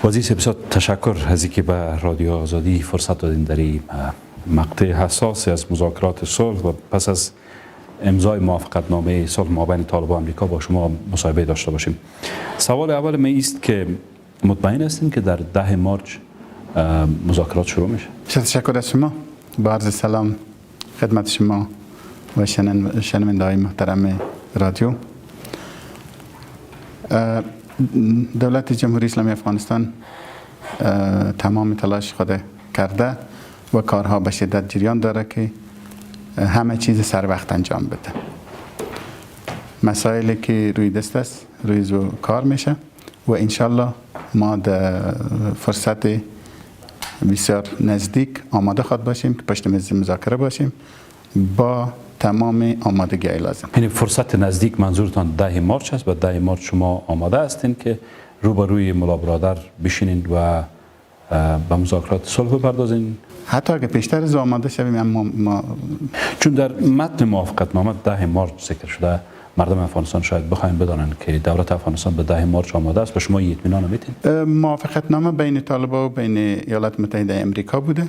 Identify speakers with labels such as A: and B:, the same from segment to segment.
A: وزیر بسیار تشکر از اینکه به رادیو آزادی فرصت دادین در این مقطع حساس از مذاکرات صلح و پس از امضای موافقتنامه صلح مابین طالبان و آمریکا با شما مصاحبه داشته باشیم. سوال اول من است که مطمئن هستین که در 10 مارچ مذاکرات شروع میشه؟
B: تشکر از شما. با عرض سلام خدمت شما و شنونده‌های محترم رادیو. دولت جمهوری اسلامی افغانستان تمام تلاش خود کرده و کارها به شدت جریان داره که همه چیز سر وقت انجام بده. مسائلی که روی دست است روی زو کار میشه و انشالله ما در فرصت بسیار نزدیک آماده خواهد باشیم که پشت میز مذاکره باشیم با تمام آمادگی لازم.
A: یعنی فرصت نزدیک منظورتان 10 مارچ است و 10 مارچ شما آماده هستین که روبروی ملا برادر بشینید و به مذاکرات صلح بپردازین؟
B: حتی اگه پیشتر از آماده شویم ما
A: چون در متن موافقتنامه 10 مارچ ذکر شده، مردم افغانستان شاید بخواین بدانن که دولت افغانستان به 10 مارچ آماده است و شما اطمینان میدین؟
B: موافقتنامه بین طالبان و بین ایالات متحده آمریکا بوده.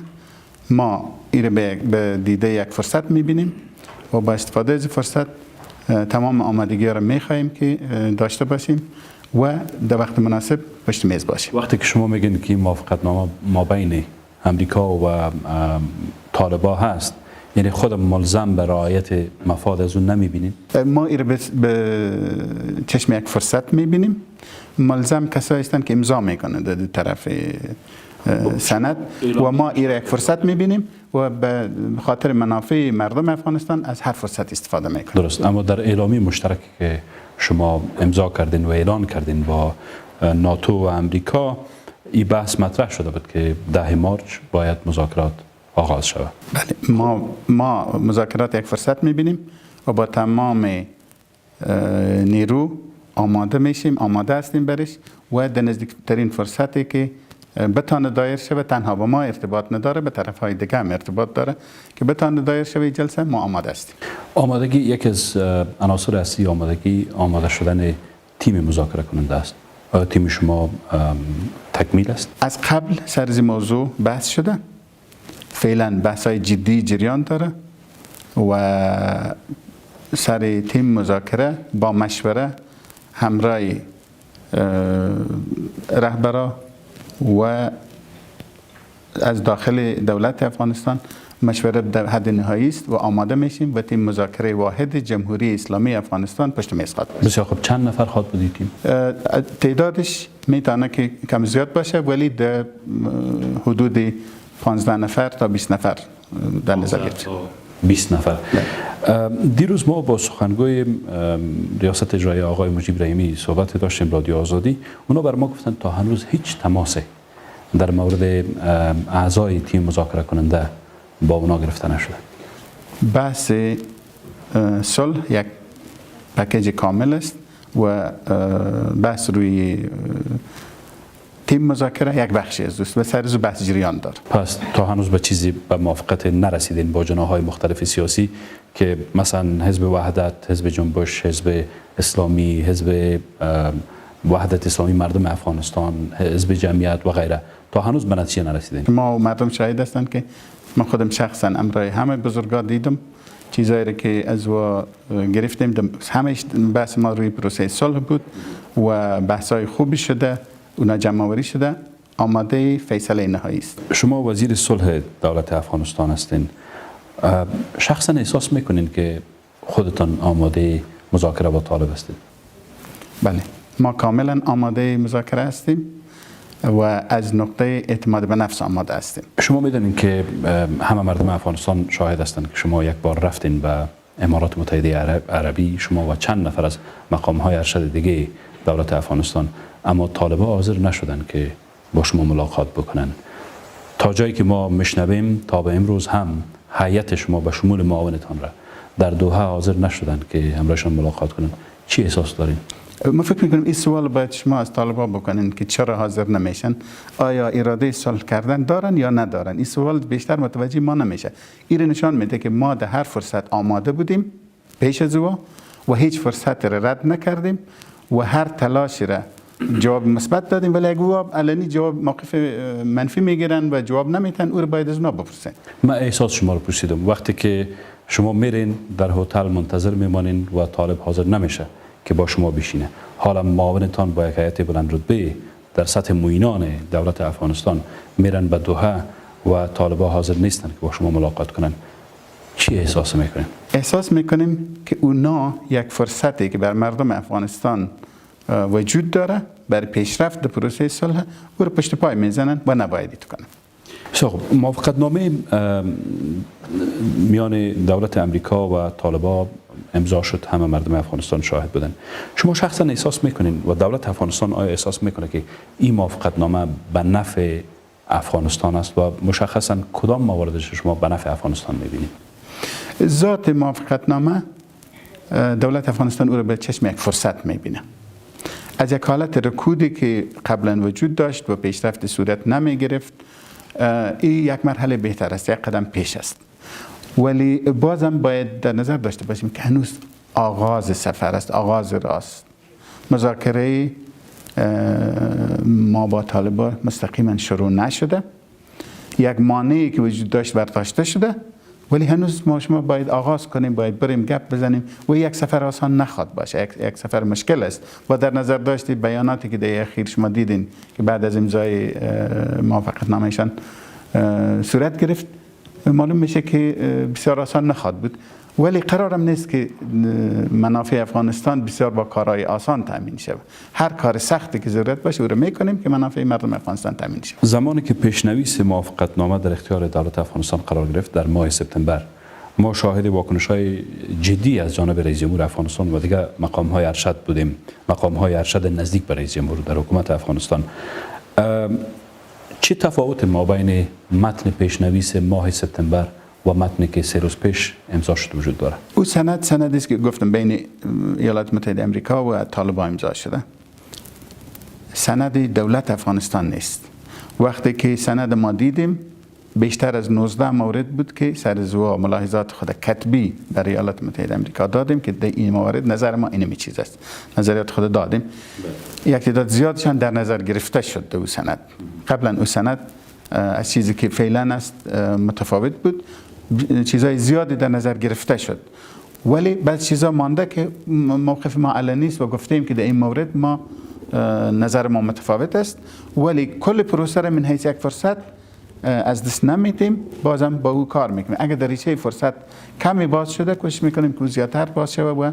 B: ما این به دیده یک فرصت میبینیم و با استفاده از فرصت تمام آمادگی را میخواهیم که داشته باشیم و در وقت مناسب پشت میز باشیم.
A: وقتی که شما میگین که موافقتنامه مابین امریکا و طالبان هست، یعنی خود ملزم به رعایت مفاد از اون نمیبینیم؟
B: ما این به چشم یک فرصت میبینیم. ملزم کسایی هستند که امضا میکنند در طرف سند و ما این یک فرصت میبینیم و به خاطر منافع مردم افغانستان از هر فرصت استفاده میکنیم.
A: درست. اما در اعلامیه مشترک که شما امضا کردین و اعلان کردین با ناتو و امریکا، این بحث مطرح شده بود که 10 مارچ باید مذاکرات آغاز شود.
B: بله، ما مذاکرات یک فرصت میبینیم و با تمام نیرو آماده میشیم، آماده هستیم برش و در نزدیکترین فرصتی که بتانه دایر شود، تنها با ما ارتباط نداره، به طرف های دیگه هم ارتباط داره که بتانه دایر شود جلسه، ما آماده هستیم.
A: آمادگی یکی از عناصر اصلی آماده شدن تیم مذاکره کننده است. تیم شما تکمیل است؟
B: از قبل سر از موضوع بحث شده. فعلا بحث های جدی جریان داره و سر تیم مذاکره با مشوره همراه رهبرا و از داخل دولت افغانستان مشوره در حد نهایی است و آماده میشیم و تیم مذاکره واحد جمهوری اسلامی افغانستان پشت میز خواهد بود.
A: بسیار خوب. چند نفر خواهد بود تیم؟
B: تعدادش میتونه که کم زیاد باشه ولی در حدود 15 نفر تا 20 نفر در نظر گرفته.
A: 20 نفر. دیروز ما با سخنگوی ریاست اجرایی آقای مجیب رحیمی صحبت داشتیم رادیو آزادی. اونا بر ما گفتن تا هنوز هیچ تماسی در مورد اعضای تیم مذاکره کننده با اونا گرفته نشده.
B: بحث صلح یک پکیج کامل است و بحث روی تیم مذاکره یک بخشی از دوست و سر از بحث جریان داره.
A: پس تا هنوز به چیزی به موافقت نرسیدین با جناح‌های مختلف سیاسی که مثلا حزب وحدت، حزب جنبش، حزب اسلامی، حزب وحدت اسلامی مردم افغانستان، حزب جمعیت و غیره، تا هنوز به نتیجه نرسیدین؟
B: ما و مردم شاهد هستند که من خودم شخصا امرای همه بزرگان دیدم چیزایی که از و گرفتیم. همه بحث ما روی پروسه صلح بود و بحث‌های خوبی شده، اونا جمع‌آوری شده، آماده فیصله نهایی است.
A: شما وزیر صلح دولت افغانستان هستین. شخصا احساس میکنین که خودتان آماده مذاکره با طالب هستید؟
B: بله، ما کاملا آماده مذاکره هستیم و از نقطه اعتماد به نفس آماده هستیم.
A: شما میدونین که همه مردم افغانستان شاهد هستند که شما یک بار رفتین به امارات متحده عربی، شما و چند نفر از مقام‌های ارشد دیگه دولت افغانستان، اما طالبان حاضر نشدن که با شما ملاقات بکنن. تا جایی که ما میشنویم تا به امروز هم هیئت شما به شمول معاونتان را در دوحه حاضر نشدن که همراهشان ملاقات کنن. چی احساس دارین؟
B: ما فکر میکنم این سوال باید شما از طالبان بکنین که چرا حاضر نمیشن، آیا اراده صلح کردن دارن یا ندارن. این سوال بیشتر متوجه ما نمیشه. این نشان میده که ما در هر فرصت آماده بودیم پیش از او و هیچ فرصت را رد نکردیم و هر تلاشی را جواب مثبت دادیم، ولی اگه او علنی جواب موقف منفی میگیرن و جواب نمیتن، او رو باید از اونا بپرسن.
A: من احساس شما رو پرسیدم وقتی که شما میرین در هتل منتظر میمانین و طالب حاضر نمیشه که با شما بشینه، حالا معاونتان با یک هیئت بلند رتبه در سطح معینان دولت افغانستان میرن به دوحه و طالبا حاضر نیستن که با شما ملاقات کنن، چی احساس میکنین؟
B: احساس میکنیم که اونا یک فرصتی که بر مردم افغانستان وجود داره برای پیشرفت در پروسه صلح، او رو پشت پای میزنن و نباید ایت کنن.
A: خب موافقت نامه میان دولت امریکا و طالبا امضا شد، همه مردم افغانستان شاهد بودن. شما شخصا احساس میکنین و دولت افغانستان آیا احساس میکنه که این موافقت نامه به نفع افغانستان است و مشخصا کدام مواردش شما به نفع افغانستان میبینید؟
B: ذات موافقت نامه دولت افغانستان او رو به چشم یک فرصت میبینه. از یک حالت رکودی که قبلا وجود داشت و پیشرفت صورت نمی گرفت، این یک مرحله بهتر است، یک قدم پیش است. ولی بازم باید در نظر داشته باشیم که هنوز آغاز سفر است، آغاز راست. مذاکره ما با طالبان مستقیما شروع نشده، یک مانعی که وجود داشت برداشته شده، ولی هنوز ما شما باید آغاز کنیم، باید بریم گپ بزنیم و یک سفر آسان نخواد باشه، یک سفر مشکل است. و در نظر داشتی بیاناتی که در اخیر شما دیدین که بعد از امضای موافقت نامهشان صورت گرفت، معلوم میشه که بسیار آسان نخواد بود. ولی قرارم نیست که منافع افغانستان بسیار با کارهای آسان تامین شود. هر کار سختی که ضرورت باشه او رو میکنیم که منافع مردم افغانستان تامین شود.
A: زمانی که پیشنویس موافقت نامه در اختیار دولت افغانستان قرار گرفت در ماه سپتامبر، ما شاهد واکنش‌های جدی از جانب رئیس جمهور افغانستان و دیگر مقام‌های ارشد بودیم، مقام‌های ارشد نزدیک به رئیس جمهور در حکومت افغانستان. چه تفاوت ما بین متن پیشنویس ماه سپتامبر و متنی که 3 روز پیش امضا شده وجود داره؟
B: او سندی است که گفتم بین ایالات متحده آمریکا و طالبان امضا شده. سند دولت افغانستان نیست. وقتی که سند ما دیدیم بیشتر از 19 مورد بود که سرزوا ملاحظات خود کتبی برای ایالات متحده آمریکا دادیم که در این موارد نظر ما اینمی چیز است. نظریات خود دادیم. یک تعداد زیادشان در نظر گرفته شد در او سند. قبلا او سند از چیزی که فعلا است متفاوت بود، چیزای زیادی در نظر گرفته شد، ولی بعض چیزا مانده که موقف ما علنی است و گفتیم که در این مورد ما نظر ما متفاوت است، ولی کل پروسه را من حیث یک فرصت از دست نمیدیم، بازم با او کار میکنیم. اگر دریچه فرصت کمی باز شده کوشش میکنیم که زیادتر باز شود و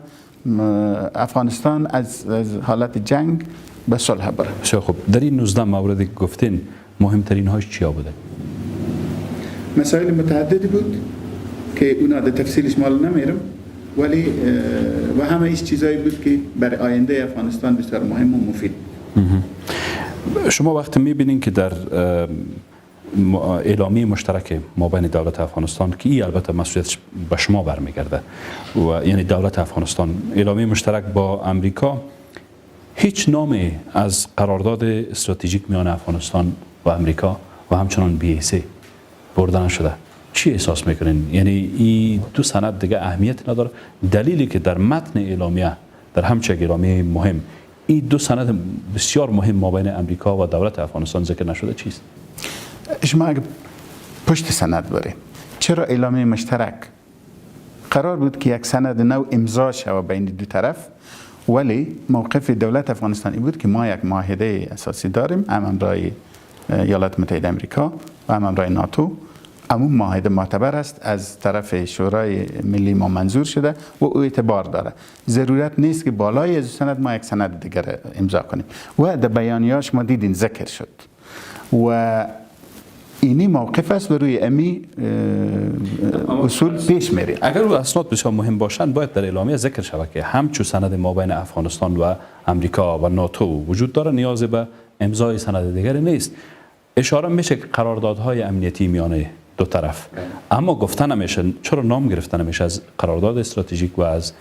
B: افغانستان از حالت جنگ به صلح بره.
A: خب در این 19 موردی که گفتین مهمترین هاش چیا بوده؟
B: مسائل متعددی بود که اونا در تفصیلش مال نمیرم، ولی و همه ایش چیزایی بود که برای آینده افغانستان بسیار مهم و مفید.
A: شما وقتی میبینین که در اعلامیه مشترک مابین دولت افغانستان که این البته مسئولیتش به شما برمیگرده و یعنی دولت افغانستان، اعلامیه مشترک با امریکا، هیچ نامی از قرارداد استراتژیک میان افغانستان و امریکا و همچنان BAC برده نشده. چی احساس میکنین؟ یعنی این دو سند دیگه اهمیت نداره؟ دلیلی که در متن اعلامیه، در همچه اعلامیه مهم، این دو سند بسیار مهم مابین امریکا و دولت افغانستان ذکر نشده چیست؟
B: شما اگه پشت سند بریم، چرا اعلامیه مشترک قرار بود که یک سند نو امضا شود بین دو طرف، ولی موقف دولت افغانستان این بود که ما یک معاهده اساسی داریم، هم امرای ایالات متحده آمریکا و هم امرای ناتو. اما معاهده معتبر است، از طرف شورای ملی ما منظور شده و او اعتبار داره. ضرورت نیست که بالای از سند ما یک سند دیگر امضا کنیم و در بیانیه‌اش ما دیدین ذکر شد و اینی موقف است و روی امی اصول پیش میره.
A: اگر او اسناد بسیار مهم باشند باید در اعلامیه ذکر شود که همچو سند مابین افغانستان و امریکا و ناتو وجود داره، نیاز به امضای سند دیگری نیست. اشاره میشه که قراردادهای امنیتی میان دو طرف، اما گفتن نمیشه، چرا نام گرفتن نمیشه از قرارداد استراتژیک و از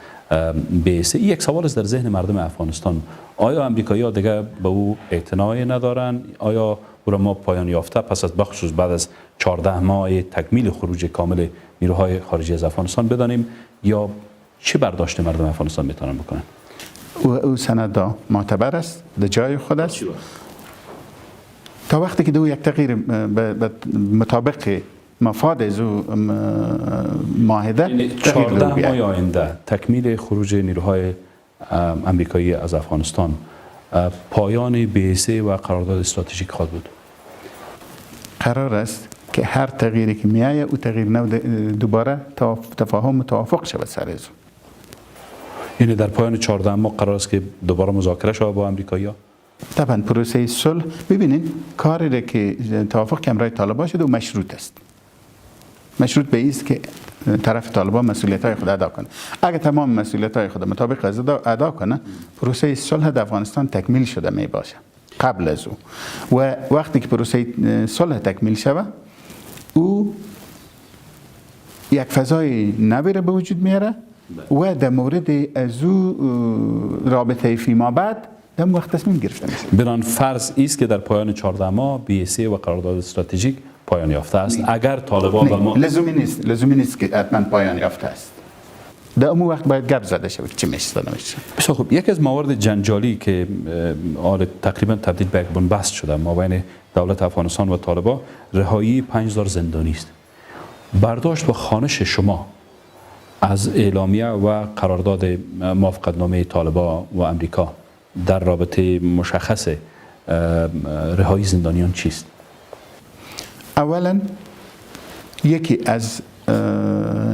A: BAC؟ یک سوال است در ذهن مردم افغانستان، آیا امریکایی‌ها دیگه به او اعتنایی ندارن؟ آیا او را ما پایان یافته پس از بخصوص بعد از 14 ماه تکمیل خروج کامل نیروهای خارجی از افغانستان بدانیم، یا چه برداشت مردم افغانستان میتونن بکنن؟
B: و او سند معتبر است، در جای خود است. تا وقتی که دو یک تغییر مطابق مفاد از معاهده
A: 14 ماه آینده تکمیل خروج نیروهای امریکایی از افغانستان پایان بی‌سه و قرارداد استراتژیک خواهد بود.
B: قرار است که هر تغییری که میایه او تغییر نو دوباره تفاهم و توافق شود سر از.
A: یعنی در پایان 14 ماه قرار است که دوباره مذاکره شود با امریکایی‌ها؟
B: طبعا پروسه صلح ببینید کاری که توافق که امرای طالبان شده و مشروط است. مشروط به است که طرف طالبان مسئولیت‌های خود ادا کنه. اگر تمام مسئولیت‌های خود مطابق از ادا کنه، پروسه صلح در افغانستان تکمیل شده می باشه قبل از او. و وقتی که پروسه صلح تکمیل شود، او یک فضای نوی به وجود میاره و در مورد از او رابطه فیما بعد در وقت تصمیم گرفته میشه.
A: بران فرض است که در پایان 14 ماه بی‌سه و قرارداد استراتژیک پایان یافته است. اگر طالبان و ما
B: لزومی نیست که حتما پایان یافته است. در اون وقت باید گپ زده شود چی میشه نمیشه.
A: بسیار خوب. یکی از موارد جنجالی که تقریبا تبدیل به یک بنبست شده ما بین دولت افغانستان و طالبان رهایی 5000 زندانی است. برداشت و خوانش شما از اعلامیه و قرارداد موافقتنامه طالبان و امریکا در رابطه مشخص رهایی زندانیان چیست؟
B: اولا یکی از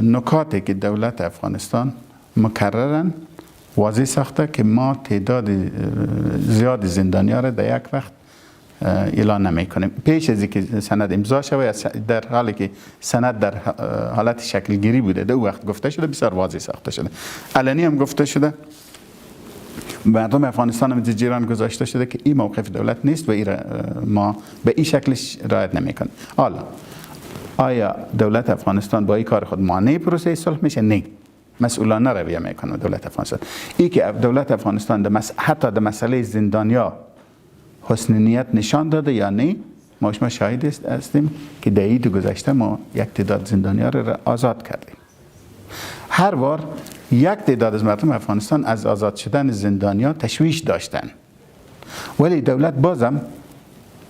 B: نکاتی که دولت افغانستان مکررن واضح ساخته که ما تعداد زیاد زندانی‌ها را در یک وقت اعلان نمی کنیم. پیش از اینکه سند امضا شود، در حالی که سند در حالت شکلگیری بوده در وقت گفته شده، بسیار واضح ساخته شده. علنی هم گفته شده، مردم افغانستان هم جیران گذاشته شده که این موقف دولت نیست و ما به این شکلش رعایت نمی‌کنیم. حالا آیا دولت افغانستان با این کار خود مانع پروسه صلح میشه؟ نه. مسئولانه رویه میکنه دولت افغانستان. این که دولت افغانستان حتی در مسئله زندانیا حسن نیت نشان داده یا نه، ما شاهد هستیم که در عید گذشته ما یک تعداد زندانیا را آزاد کردیم. هر بار یک تعداد از مردم افغانستان از آزاد شدن زندانیا تشویش داشتن، ولی دولت بازم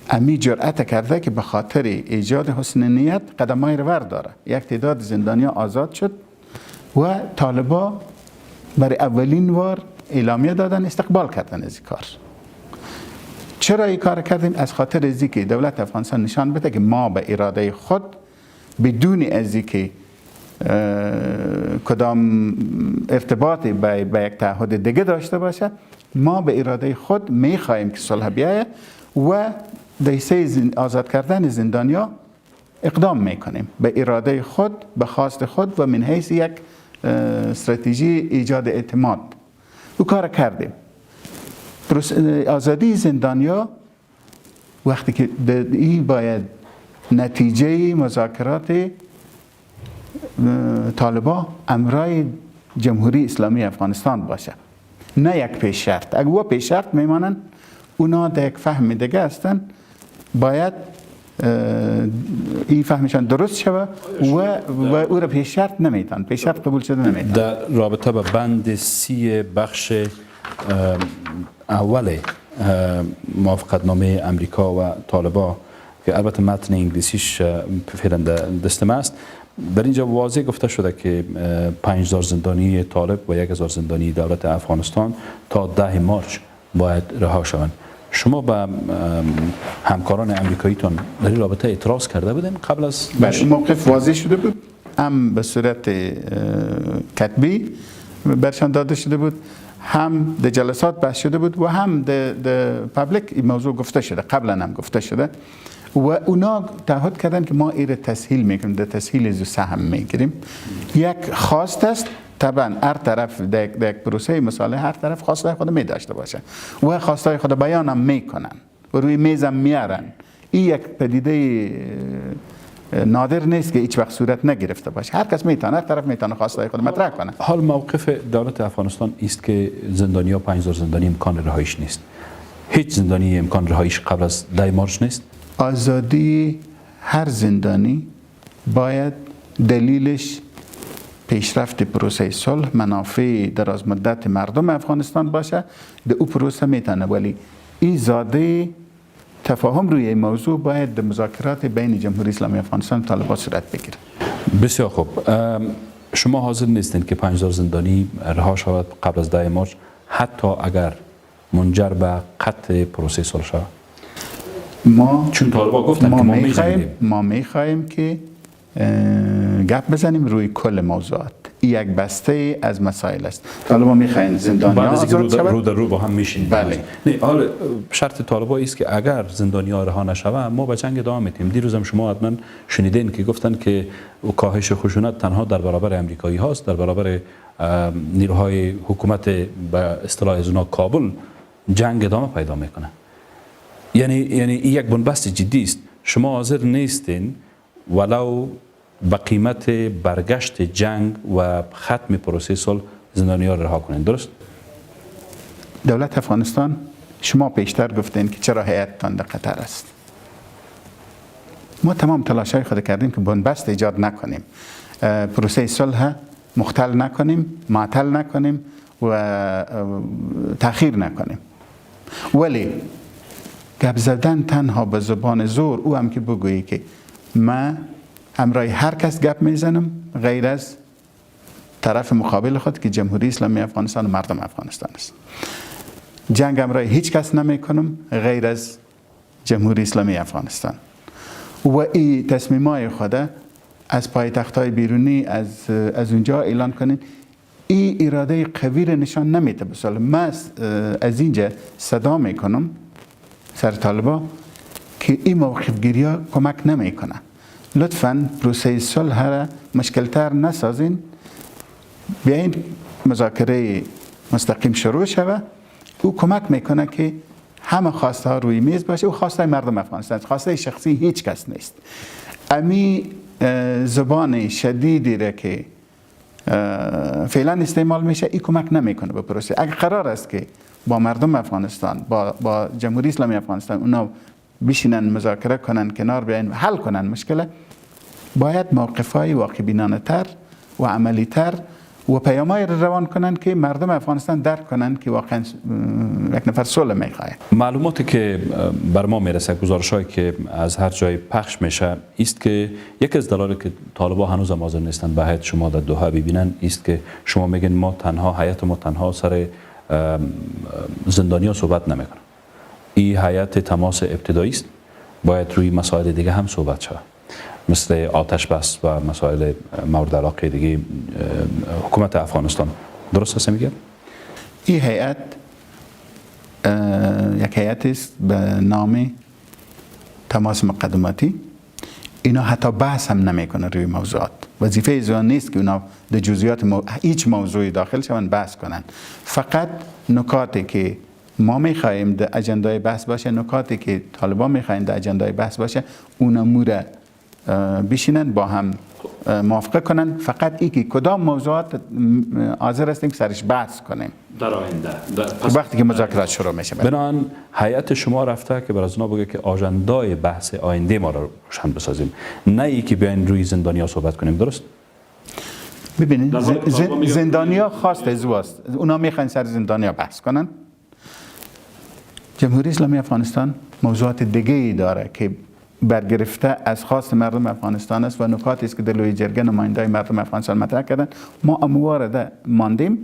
B: امی جرأت کرده که به خاطر ایجاد حسن نیت قدم‌های رو برداره. یک تعداد زندانیا آزاد شد و طالبا برای اولین بار اعلامیه دادن، استقبال کردن از این کار. چرا این کار کردیم؟ از خاطر از اینکه دولت افغانستان نشان بده که ما به اراده خود بدون از اینکه کدام ارتباطی به یک تعهد دیگه داشته باشه، ما به اراده خود میخواهیم که صلح بیاید و دیسه آزاد کردن زندانیا اقدام میکنیم به اراده خود، به خواست خود و من حیث یک استراتژی ایجاد اعتماد. او کار کردیم. آزادی زندانیا وقتی که این باید نتیجه مذاکرات طالبان امرای جمهوری اسلامی افغانستان باشه، نه یک پیش شرط. اگر او پیش شرط میمانن، اونا در یک فهم دیگه هستن، باید این فهمشان درست شود و او را پیش شرط نمیتن، پیش شرط قبول شده نمیتن.
A: در رابطه به بند 30 بخش اول موافقتنامه امریکا و طالبان که البته متن انگلیسیش فعلا دستم است، در اینجا واضح گفته شده که 5000 زندانی طالب و 1000 زندانی دولت افغانستان تا 10 مارچ باید رها شوند. شما با همکاران امریکاییتون در این رابطه اعتراض کرده بودین قبل از
B: موقف واضح شده بود، هم به صورت کتبی برشان داده شده بود، هم در جلسات بحث شده بود و هم در پابلیک این موضوع گفته شده، قبلا هم گفته شده و اونا تعهد کردن که ما این تسهیل میکنیم، در تسهیل از سهم میگیریم. یک خواست است، طبعا هر طرف در یک پروسه مصالحه هر طرف خواسته خود می داشته باشه و خواسته خود بیان هم میکنن و روی میز هم میارن. این یک پدیده نادر نیست که هیچ وقت صورت نگرفته باشه. هر کس میتونه، هر طرف میتونه خواسته خود مطرح کنه.
A: حال موقف دولت افغانستان است که زندانیا 5000 زندانی امکان رهاییش نیست. هیچ زندانی امکان رهاییش قبل از 10 مارچ نیست.
B: آزادی هر زندانی باید دلیلش پیشرفت پروسه صلح منافع دراز مدت مردم افغانستان باشه ده او پروسه میتونه، ولی این زاده تفاهم روی این موضوع باید در مذاکرات بین جمهوری اسلامی افغانستان و طالبان صورت بگیره.
A: بسیار خوب. شما حاضر نیستین که 5000 زندانی رها شود قبل از 10 مارچ حتی اگر منجر به قطع پروسه صلح شود؟ چون طالبان گفتن که
B: ما میخواهیم که گپ بزنیم روی کل موضوعات. این یک بسته از مسائل است. طالبان میخواین زندانیان آزاد شود،
A: رو در رو با هم میشین.
B: بله.
A: نه، حالا شرط طالبان است که اگر زندانیان رها نشوه ما به جنگ ادامه میدیم. دیروز هم شما حتما شنیدین که گفتن که کاهش خشونت تنها در برابر امریکایی هاست، در برابر نیروهای حکومت به اصطلاح از اونا کابل جنگ ادامه پیدا میکنه. یعنی یک بنبست جدی است. شما حاضر نیستین ولو با قیمت برگشت جنگ و ختم پروسه صلح زندانیان رها کنین، درست؟
B: دولت افغانستان، شما پیشتر گفتین که چرا هیئتتان در قطر است. ما تمام تلاش‌های خود کردیم که بنبست ایجاد نکنیم، پروسه صلح مختل نکنیم، معطل نکنیم و تأخیر نکنیم. ولی گپ زدن تنها به زبان زور، او هم که بگویی که من همراه هر کس گپ میزنم غیر از طرف مقابل خود که جمهوری اسلامی افغانستان و مردم افغانستان است. جنگ همراه هیچ کس نمی کنم غیر از جمهوری اسلامی افغانستان. و این تصمیمای خود از پایتخت‌های بیرونی از اونجا اعلان کنین. این اراده قوی را نشان نمیده. بسال من از اینجا صدا میکنم سر طالبا که این موقف گیری ها کمک نمیکنه. لطفاً پروسه صلح را مشکلتر نسازین، بیاین مذاکره مستقیم شروع شود. او کمک میکنه که همه خواسته ها روی میز باشه. او خواسته مردم افغانستان، خواسته شخصی هیچ کس نیست. امی زبان شدیدی را که فعلا استعمال میشه این کمک نمیکنه به پروسه. اگر قرار است که با مردم افغانستان با جمهوری اسلامی افغانستان اونا بشینن مذاکره کنن، کنار بیاین و حل کنن مشکل، باید موقف‌های واقع بینانه تر و عملی تر و پیام‌های روان کنن که مردم افغانستان درک کنن که واقعا یک نفر صلح میخواد.
A: معلوماتی که بر ما میرسه، گزارش‌هایی که از هر جای پخش میشه است که یک از دلایلی که طالبان هنوز حاضر نیستن به هیئت شما در دوحه ببینن است که شما میگین ما تنها سر زندانیان صحبت نمیکنه. این هیئت تماس ابتدایی است، باید روی مسائل دیگه هم صحبت شود، مثل آتش بس و مسائل مورد علاقه دیگه حکومت افغانستان. درست است میگم؟
B: این هیئت یک هیئت است به نام تماس مقدماتی. اینا حتی بحث هم نمیکنه روی موضوعات. وظیفه ایشان نیست که اونا در جزئیات هیچ موضوعی داخل شون بحث کنن. فقط نکاتی که ما میخواهیم در اجندای بحث باشه، نکاتی که طالبان میخواهیم در اجندای بحث باشه، اونا موره بشینن با هم موافقه کنن. فقط ای که کدام موضوعات حاضر هستیم که سرش بحث کنیم
A: در آینده
B: وقتی که مذاکرات شروع میشه.
A: بنابراین هیئت شما رفته که برای اونا بگه که آژندای بحث آینده ما را روشن بسازیم، نه ای که بیاین روی زندانیا صحبت کنیم. درست؟
B: ببینید زندانیا خواست از واست، اونا میخوان سر زندانیا بحث کنن. جمهوری اسلامی افغانستان موضوعات دیگه ای داره که برگرفته از خواست مردم افغانستان است و نکاتی است که در لوی جرگه نمایندای مردم افغانستان مطرح کردن. ما اموارده ماندیم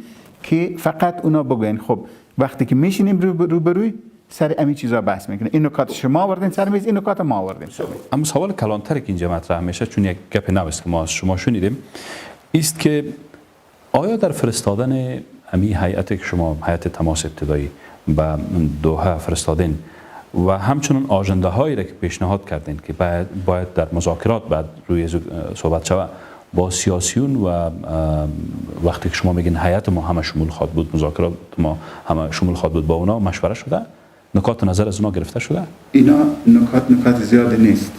B: که فقط اونا بگوین خب وقتی که میشینیم روبروی سر امی چیزا بحث میکنه. این نکات شما آوردین سر میز، این نکات ما آوردیم سر میز.
A: اما سوال کلانتر که اینجا مطرح میشه، چون یک گپ نو است که ما از شما شنیدیم، است که آیا در فرستادن امی هیئت که شما هیئت تماس ابتدایی به دوحه فرستادین و همچنین آژنده هایی را که پیشنهاد کردین که باید در مذاکرات بعد روی صحبت شود با سیاسیون و وقتی که شما میگین هیئت ما همه شمول خواد بود، مذاکرات ما همه شمول خواد بود، با اونا مشوره شده؟ نکات نظر از اونا گرفته شده؟
B: اینا نکات زیاد نیست،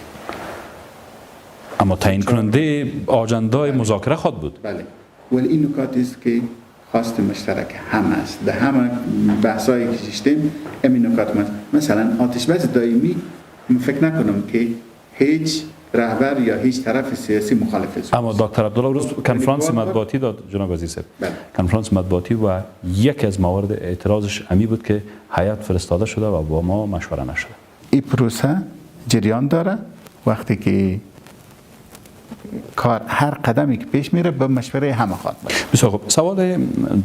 A: اما تعیین کننده آژندای مذاکره خواد بود.
B: بله، ولی این نکاتی است که خواست مشترک همه است. در همه بحثایی که شدیم همین نکات مثلا آتش بس دائمی فکر نکنم که هیچ رهبر یا هیچ طرف سیاسی مخالف است.
A: اما دکتر عبدالله روز کنفرانس مطبوعاتی داد جناب وزیر صاحب. کنفرانس مطبوعاتی و یکی از موارد اعتراضش امی بود که هیئت فرستاده شده و با ما مشوره نشده.
B: این پروسه جریان داره. وقتی که کار هر قدمی که پیش میره به مشوره همه خواهد باشه.
A: بسیار خوب.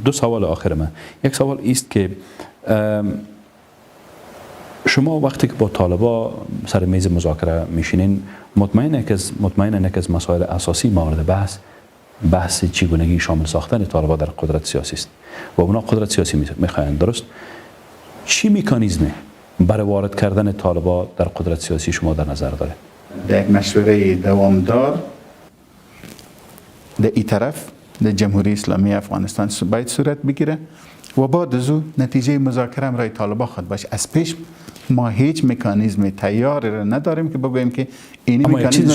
A: دو سوال آخر من. یک سوال است که شما وقتی که با طالبا سر میز مذاکره میشینین مطمئن یک از مسائل اساسی مورد بحث چگونگی شامل ساختن طالبا در قدرت سیاسی است و اونا قدرت سیاسی میخواین، درست؟ چی مکانیزمی برای وارد کردن طالبا در قدرت سیاسی شما در نظر داره؟
B: در یک مشوره دوامدار در این طرف در جمهوری اسلامی افغانستان باید صورت بگیره و بعد از او نتیجه مذاکره هم رای طالبا خود باشه. از پیش ما هیچ مکانیزم تیاری را نداریم که بگوییم که این مکانیزم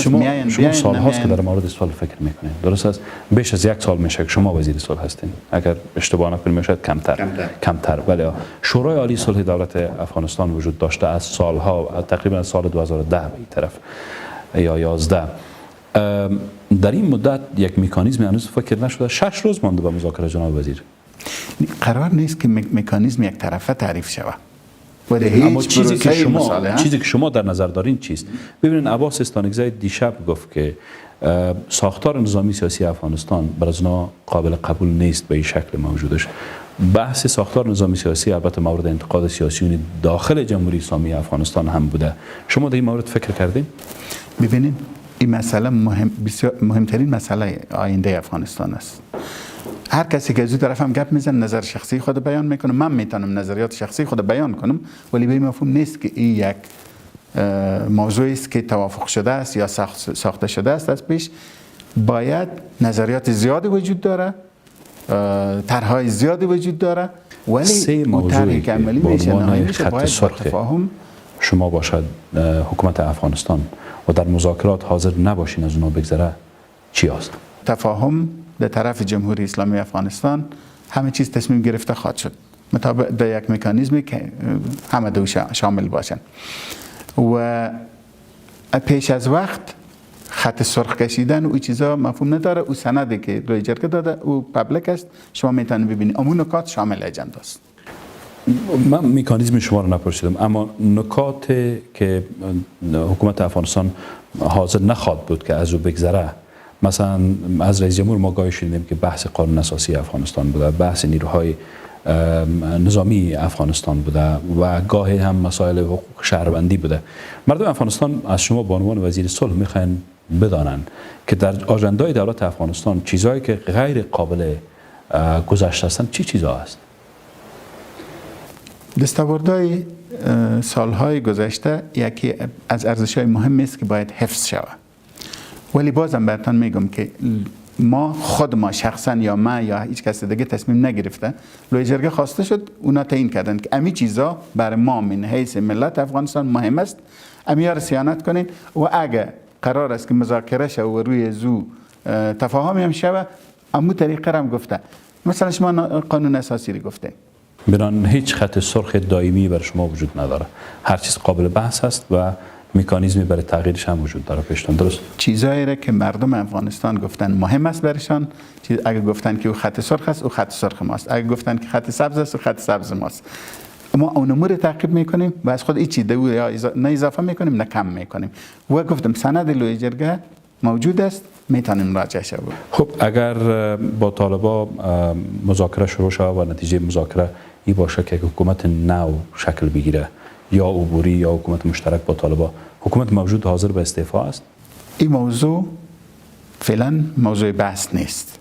A: شما سال هاست که در مورد صلح فکر میکنید، درست است؟ بیش از یک سال میشه که شما وزیر صلح هستین، اگر اشتباه نکنم میشد کمتر. ولی شورای عالی صلح دولت افغانستان وجود داشته از سالها، تقریبا از سال 2010 به این طرف یا 11. در این مدت یک مکانیزم هنوز فکر نشده. 6 روز مانده به مذاکره جناب وزیر.
B: قرار نیست که مکانیزم یک طرفه تعریف شود.
A: اما چیزی که شما در نظر دارین چیست؟ ببینید عباس استانکزی دیشب گفت که ساختار نظامی سیاسی افغانستان برای اونا قابل قبول نیست به این شکل موجودش. بحث ساختار نظامی سیاسی البته مورد انتقاد سیاسیون داخل جمهوری اسلامی افغانستان هم بوده. شما در این مورد فکر کردین؟
B: ببینید این مسئله مهمترین مسئله آینده افغانستان است. هر کسی که از این طرف هم گپ میزنه نظر شخصی خود بیان میکنه. من میتونم نظریات شخصی خود بیان کنم، ولی به این مفهوم نیست که این یک موضوعی است که توافق شده است یا ساخته شده است. از پیش باید نظریات زیادی وجود داره، طرحهای زیادی وجود داره، ولی طرحی که عملی میشه باید با تفاهم
A: شما باشد حکومت افغانستان و در مذاکرات حاضر نباشین از اونا بگذره چی است؟
B: تفاهم در طرف جمهوری اسلامی افغانستان همه چیز تصمیم گرفته خواهد شد مطابق در یک مکانیزمی که همه دو شامل باشن و پیش از وقت خط سرخ کشیدن و این چیزا مفهوم نداره. او سندی که روی جرگه داده او پبلیک است، شما میتونید ببینید. اما نکات شامل اجندا است.
A: من مکانیزم شما رو نپرسیدم، اما نکات که حکومت افغانستان حاضر نخواد بود که از او بگذره، مثلا از رئیس جمهور ما گاهی شنیدیم که بحث قانون اساسی افغانستان بوده، بحث نیروهای نظامی افغانستان بوده و گاهی هم مسائل حقوق شهروندی بوده. مردم افغانستان از شما به عنوان وزیر صلح میخواین بدانن که در آژندای دولت افغانستان چیزهایی که غیر قابل گذشته هستند چی چیزها است؟
B: دستاوردهای سالهای گذشته یکی از ارزش‌های مهم است که باید حفظ شود. ولی بازم براتون میگم که خود ما شخصا یا ما یا هیچ کس دیگه تصمیم نگرفته. لوی جرگه خواسته شد، اونا تعیین کردن که امی چیزا برای ما من حیث ملت افغانستان مهم است، امی‌ها رو صیانت کنین و اگه قرار است که مذاکره شه و روی زو تفاهمی هم شه، امو طریقه هم گفته. مثلا شما قانون اساسی رو گفته،
A: بنان هیچ خط سرخ دائمی بر شما وجود نداره، هر چیز قابل بحث است و مکانیزمی برای تغییرش هم وجود داره. پیشتون درست؟
B: چیزایی را که مردم افغانستان گفتن مهم است برشان، اگه گفتن که او خط سرخ است او خط سرخ ماست، اگه گفتن که خط سبز است او خط سبز ماست. ما اون امور تعقیب میکنیم و از خود هیچ دو یا نه اضافه میکنیم نه کم میکنیم. و گفتم سند لوی جرگه موجود است، میتونیم مراجعه شود.
A: خب اگر با طالبا مذاکره شروع شود و نتیجه مذاکره این باشه که حکومت نو شکل بگیره، یا عبوری یا حکومت مشترک با طالبا، حکومت موجود حاضر به استعفا است؟
B: این موضوع فعلا موضوع بحث نیست.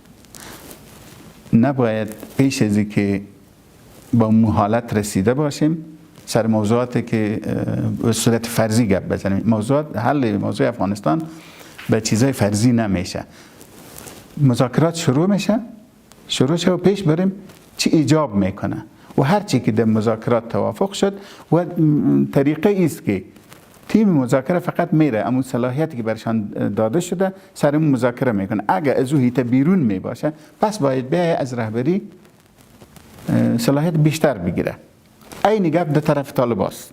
B: نباید پیش از که با حالت رسیده باشیم سر موضوعاتی که به صورت فرضی گپ بزنیم. حل موضوع افغانستان به چیزای فرضی نمیشه. مذاکرات شروع شه و پیش بریم چی ایجاب میکنه و هر چی که در مذاکرات توافق شد و طریقه است که تیم مذاکره فقط میره اما صلاحیتی که برشان داده شده سر اون مذاکره میکنه. اگر از او هیته بیرون میباشه پس باید بیای از رهبری صلاحیت بیشتر بگیره. این گپ در طرف طالباست.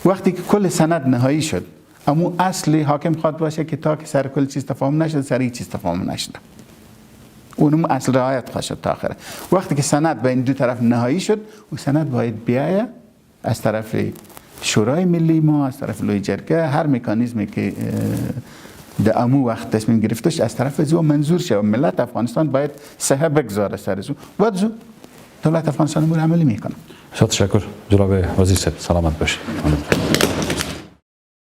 B: وقتی که کل سند نهایی شد اما اصلی حاکم خواد باشه که تا که سر کل چیز تفاهم نشده سر هیچ چیز تفاهم نشده. اونم اصل رعایت خواهد شد تا آخره. وقتی که سند بین دو طرف نهایی شد و سند باید بیاید از طرف شورای ملی ما، از طرف لوی جرگه، هر مکانیزمی که در امو وقت تصمیم گرفتش از طرف زو منظور شه و ملت افغانستان باید صحه بگذاره سر زو و زو دولت افغانستان امور عملی میکنه.
A: تشکر جناب وزیر صاحب، سلامت باشید.